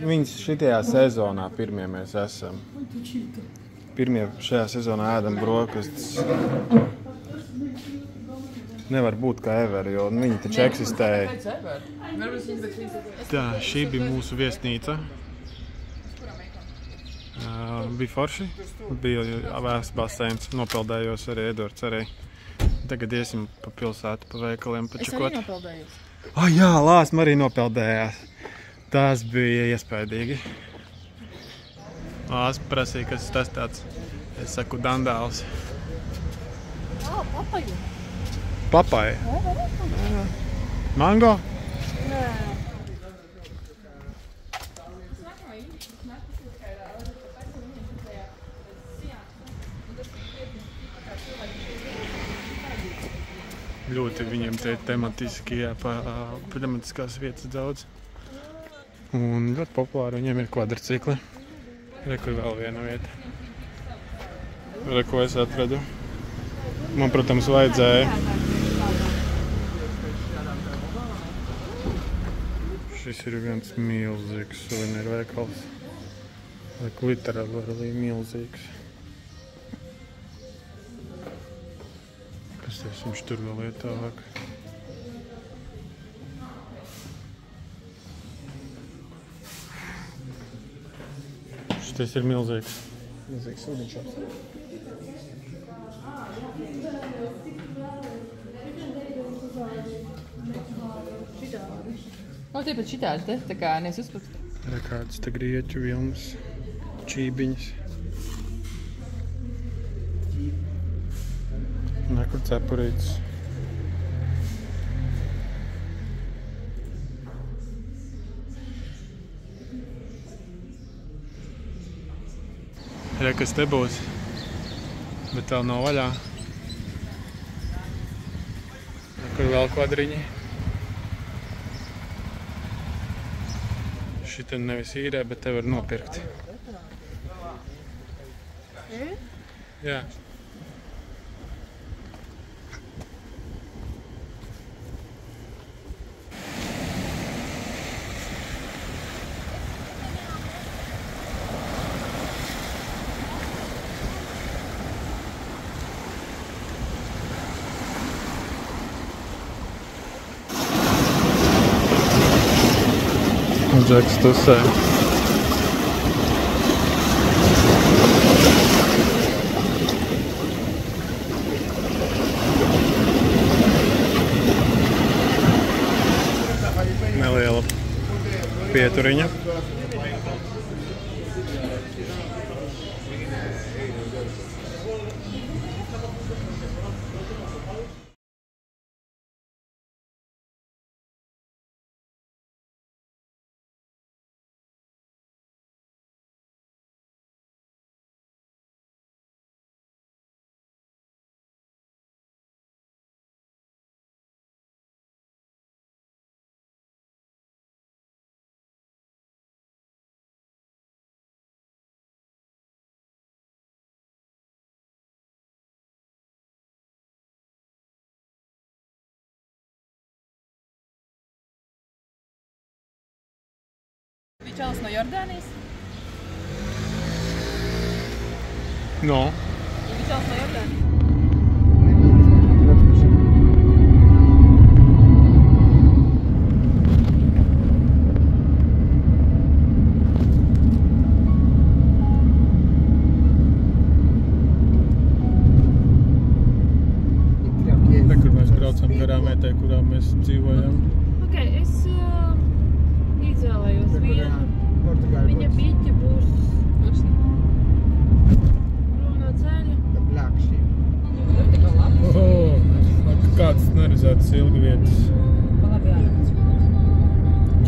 Viņas šitajā sezonā pirmie mēs esam. Pirmie šajā sezonā ēdam brokastis. Nevar būt kā ever, jo viņi taču eksistēja. Tā, šī bija mūsu viesnīca. Bija forši, bija vēsts baseins, nopeldējos arī, Edvards arī. Tagad iesim pa pilsētu, pa veikaliem, pa čakot. Es arī nopeldējos. Jā, Lāsma arī nopeldējās. Tas bija iespaidīgi. Lāsma prasīja, kas tas tāds. Es saku dandāls. Papaja. Papaja? Mango? Nē. Ļoti viņiem te tematiskās vietas daudz. Un ļoti populāri viņiem ir kvadrcikli. Re, kur vēl viena vieta. Re, ko es atradu. Man, protams, vajadzēja. Šis ir viens milzīgs suvenīru veikals. Literāli milzīgs. Viņš tur vēl iet tālāk. Šitais ir milzīgs. Milzīgs ūdeņšops. Tāpat šitādi te, tā kā nes uzpakt. Kādas te grieķu vilnas, čībiņas. Nekur cepurītes. Re, kas te būs, bet vēl nav vaļā. Kur vēl kvadriņi. Šitien nevis īrē, bet te var nopirkt. Jā. Džeks tusē. Neliela pieturiņa. Bija čalis no Jordānijas? No. Bija čalis no Jordānijas? Kur mēs braucam garām vietai, kurā mēs dzīvojam. Es izvēlējos vienu. Viņa biķe būs prom no ceļa. Kāds neredzētas ilgi vietas.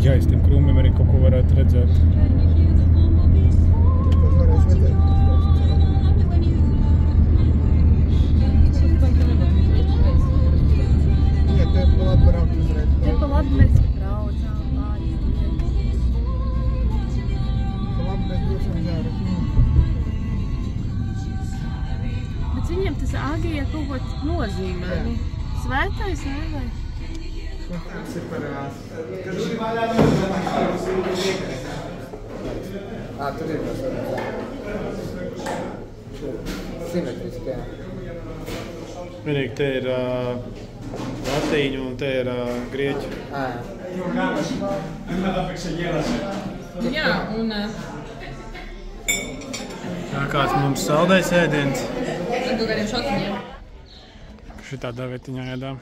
Jā, es tiem krūmiem arī kaut ko varētu redzēt. Te pa labi mēs braucām pāris Bet viņiem tas Agija kaut ko nozīmē. Svētais, ne? Vai? Tas ir par Tur ir mēs varam simetriski, jā. Vienīgi te ir latīņu un te ir grieķu. Jā, un... Tā kāds mums saldais ēdiens. Ar kaut kādiem šotiņiem. Šitādā vietiņā ēdām.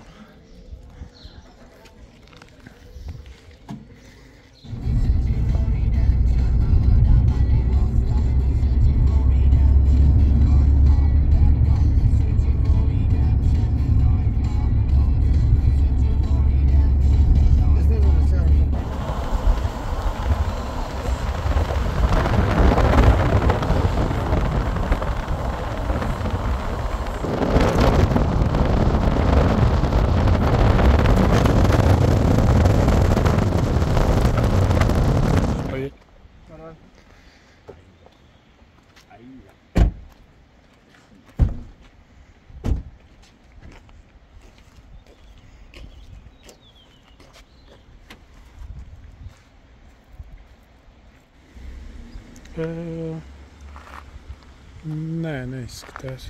Nē, neizskatās.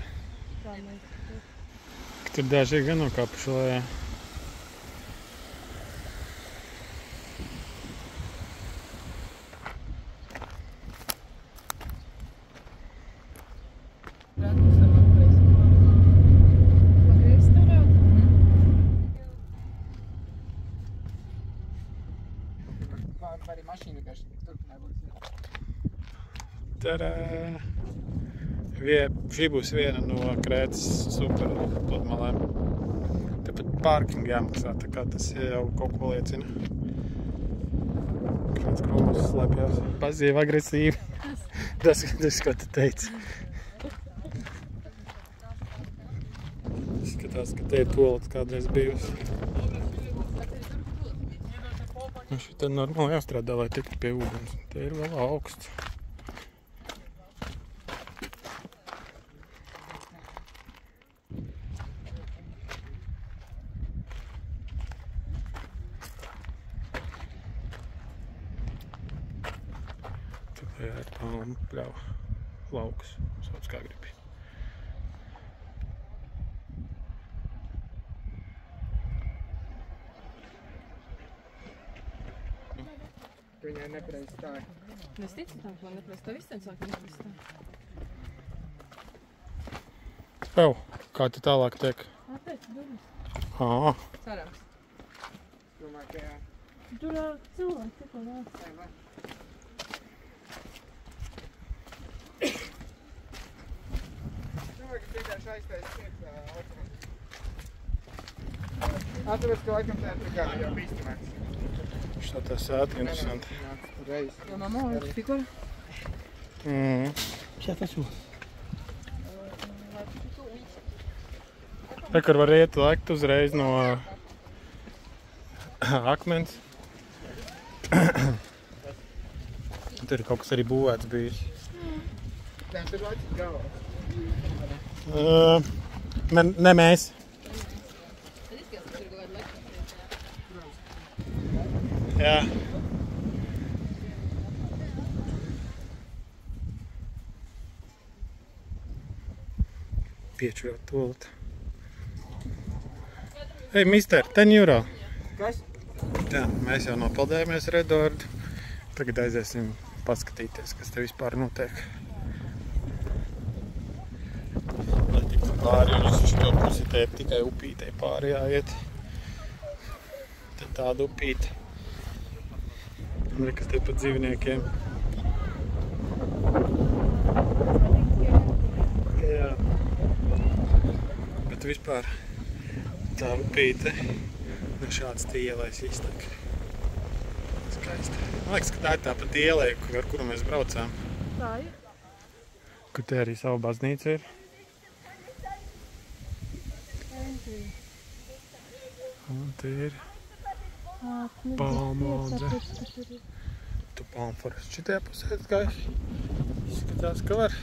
Tur daži ir gan nokāpuši lejā. Arī mašīna vienkārši turpināja būt. Tarā! Šī būs viena no Krētas super pludmalēm. Tepat pārkingu jāmaksā, tā kā tas jau kaut ko liecina. Kāds krūmus slēpjās. Pazīva agresīvi. Tas, ko tu teici. Skatās, ka te ir toalets kādreiz bijusi. Šitā normāli jāstrādā, lai tiktu pie ūdens. Te ir vēl augsts. Tur ir palmu pļauj lauks. Sauc kā gribi. Viņai nepareiz stāja. Es ticu tam, ka man nepareiz. Tev viss ten sāk nepareiz stāja. Jau, kā te tālāk tiek? Pēc durvis. Cerams. Domāju, ka jā. Tur cilvēki tikko nāk. Domāju, ka vienkārši aiztais tiek automatis. Atceros, ka laikam tā ir kā jau bīstamēks. Šitā tā sēta interesanti. Jo mamma ir figura. Šeit tas būs. Rekar var iet lekt uzreiz no akmens. Tur ir kaut kas arī būvēts bijis. Tur laikam galvā. Ne mēs. Jā. Piečurāt tolti. Ei, mister, €10. Kas? Tā, mēs jau nopaldējāmies ar Eduardu. Tagad aiziesim paskatīties, kas te vispār notiek. Lai tiktu pāri, un uz šo pusi te ir tikai upītei pāri jāiet. Tad tāda upīte. Un kas te pat dzīvniekiem. Jā. Bet vispār tā upīte no šāds te ielais iztek. Skaisti. Man liekas, ka tā ir tā pat ielai, ar kuru mēs braucām. Tā ir. Kur te arī savu baznīcu ir. Un te ir palmodze. Tu palmu forest šitajā pusē gājis. Izskatās, ka var.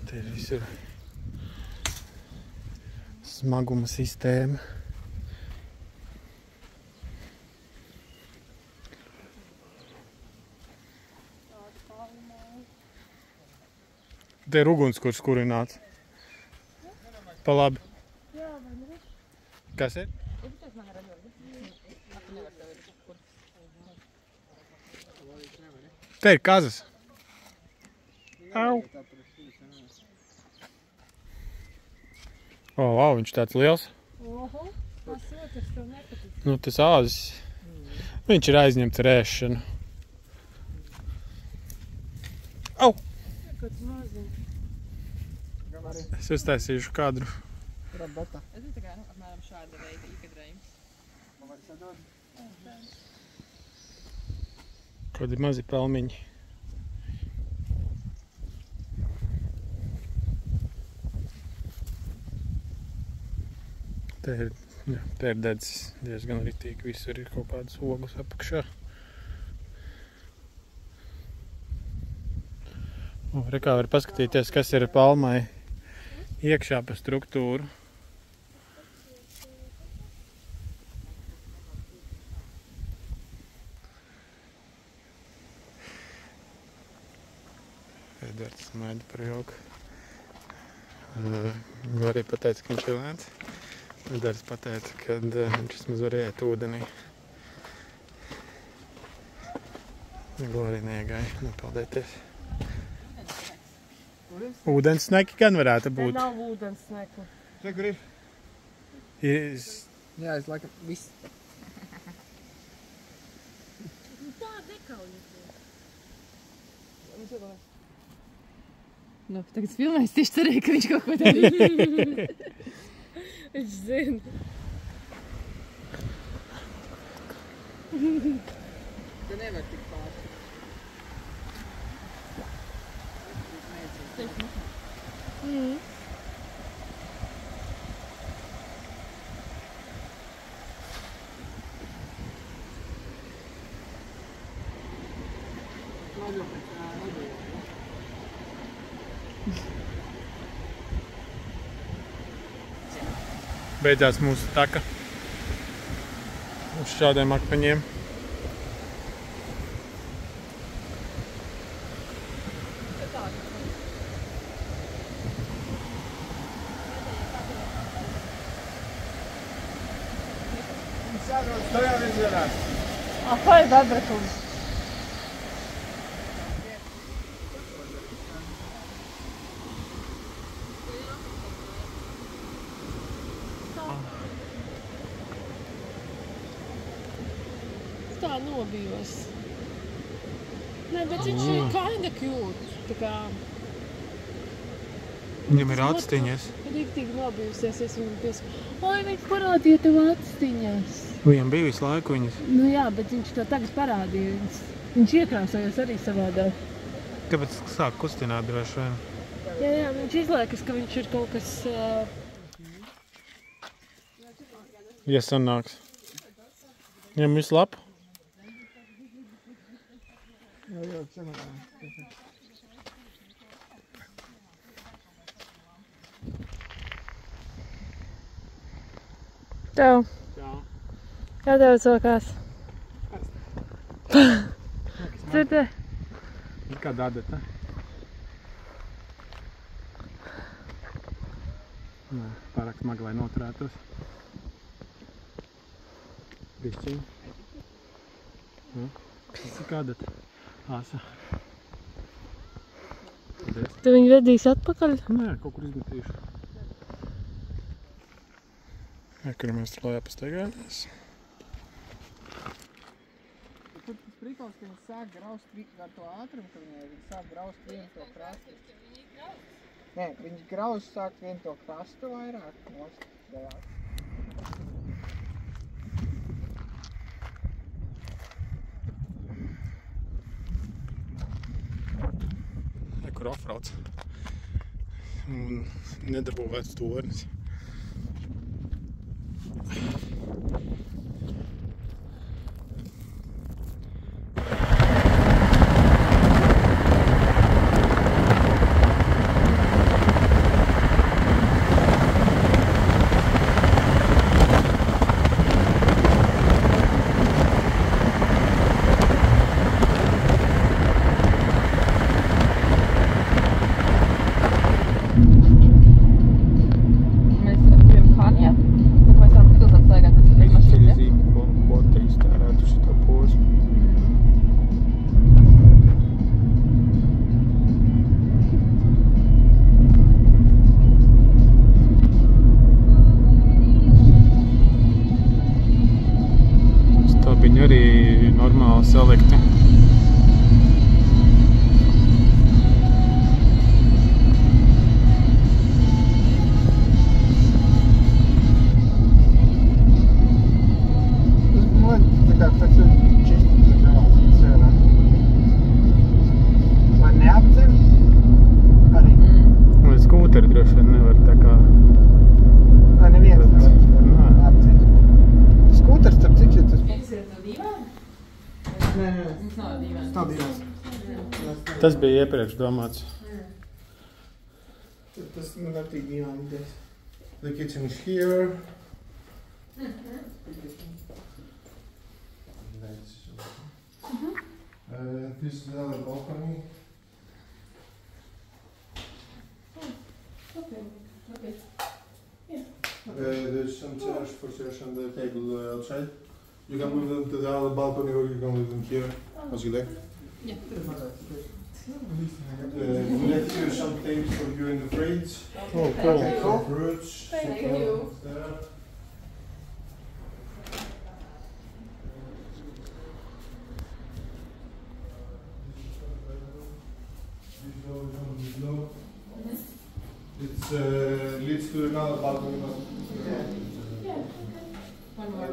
Te ir visur smaguma sistēma. Te ir ugunskurs kurināts. Pa labi. Kas ir? Te ir kazas. Au. O, wow, viņš tāds liels. Oho, tas otrs tev nepatīk. Nu, tas āzis. Viņš ir aizņemts ar ēšanu. Au! Kāds maziņš. Es uztaisīšu kadru. Rabata. Es zinu, tā kā apmēram šāda veida ikadrējums. Man var sadot. Kādi mazi pelmiņi. Te ir dedzis diezgan ritīgi. Visur ir kaut kādas ogas apakšā. Re kā var paskatīties, kas ir palmai iekšā pa struktūru. Edvards smaida par joku. Glorija pateica, ka viņš ir lēns. Edvards pateica, ka viņš vismaz var iet ūdenī. Glorija neiegāja nopeldēties. Ūdens sneki gan varētu Te būt. nav ūdens sneku. Te, kur ir? Jā, es laikam viss. Tā dekauļi. Nu, tagad filmēs tieši cerēju, ka viņš kaut ko darīja. Viņš zina. Tu nevar tik pārši. Beidzās mūsu taka uz šādiem akmeņiem. Sākot stojā virzienā. Ahoj, bebrekums. Tā nobijos. Nē, bet viņš ir kinda cute. Tā kā Viņam ir atstiņas. riktīgi nobijusies, es viņu piesaku. Oi, viņš parādīja tev atstiņas. Viņam bija visu laiku viņas. Nu jā, bet viņš to tagad parādīja. Viņš iekrāsojās arī savādāk. Tāpēc sāk kustināt droši vien. Jā, viņš izliekas, ka viņš ir kaut kas... Ja sanāks. Viņam visu lapu. Jā, čematā. Tev. Jā. Kā tev sokās? Tur te. Ir kā dadeta. Nē, pārāk smagi, lai noturētos. Bišķiņi. Tas ir kā data. Āsa. Paldies. Tu viņu vedīs atpakaļ? Nē, kaut kur izmetīšu. Kur mēs tur lejā pastaigājamies. Tur tas prikals, ka viņi sāk graust ar to ātrumu, ka viņi sāk graust vienu to krastu. Nē, viņi graust sāk vienu to krastu vairāk nost dēlāk. Kur offroads. Un nedabūvēts tornis. salikti. Tas ir čistīts žēlās sērā. Vai neapdzen? Arī. Vai skūteri droši vien nevar tā kā... Vai neviens Nē. nevar apdzen. Skūters, starp cik ir tas? Nē. Tas nav divās. Tas bija iepriekš domāts. Tas var tik dīvaini idejas. The kitchen is here. This is another balcony. There's some chairs on the table outside. You can move them to the other balcony or you can leave them here as you like. We left here some things for you in the fridge. Oh, cool. Some fruits. Thank you. There. It leads to another balcony.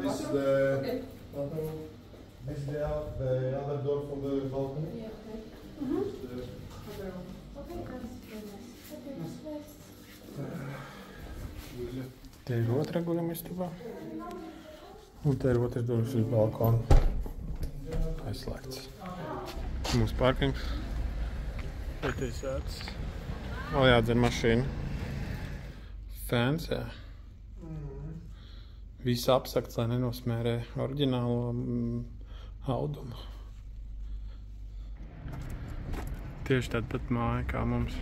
This is the balcony. This is the other door for the balcony. Te ir otra guļamistabā. Un te ir otrs durvis uz balkonu. Aizslēgts. Mūsu parkings. Te ir sēdz. Vēl jādzer mašīna. Fans, jā. Viss apsakts, lai nenosmērē oriģinālo audumu. Tieši tāda pat māja kā mums.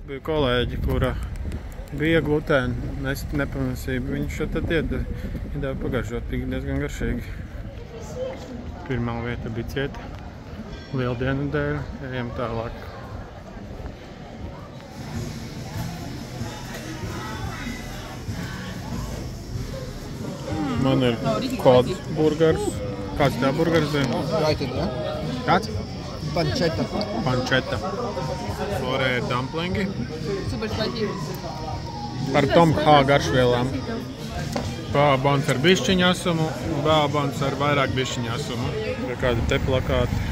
Bija kolēģi, kura bija glutēna, nepanesība. Viņš šo tad iedeva pagaršot, bija diezgan garšīgi. Pirmā vieta bija cieta. Lieldienu dēļ, ejam tālāk. Man ir kod burgers. Kāds tā burgers bija? Raitid, ja? Kāds? Pancetta. Pancetta. Florē ir dumplingi. Super spaļķības. Par Tom H garšvielām. Bābons ar bišķiņu asumu, bābons ar vairāk bišķiņu asumu. Ir kādi te plakāti.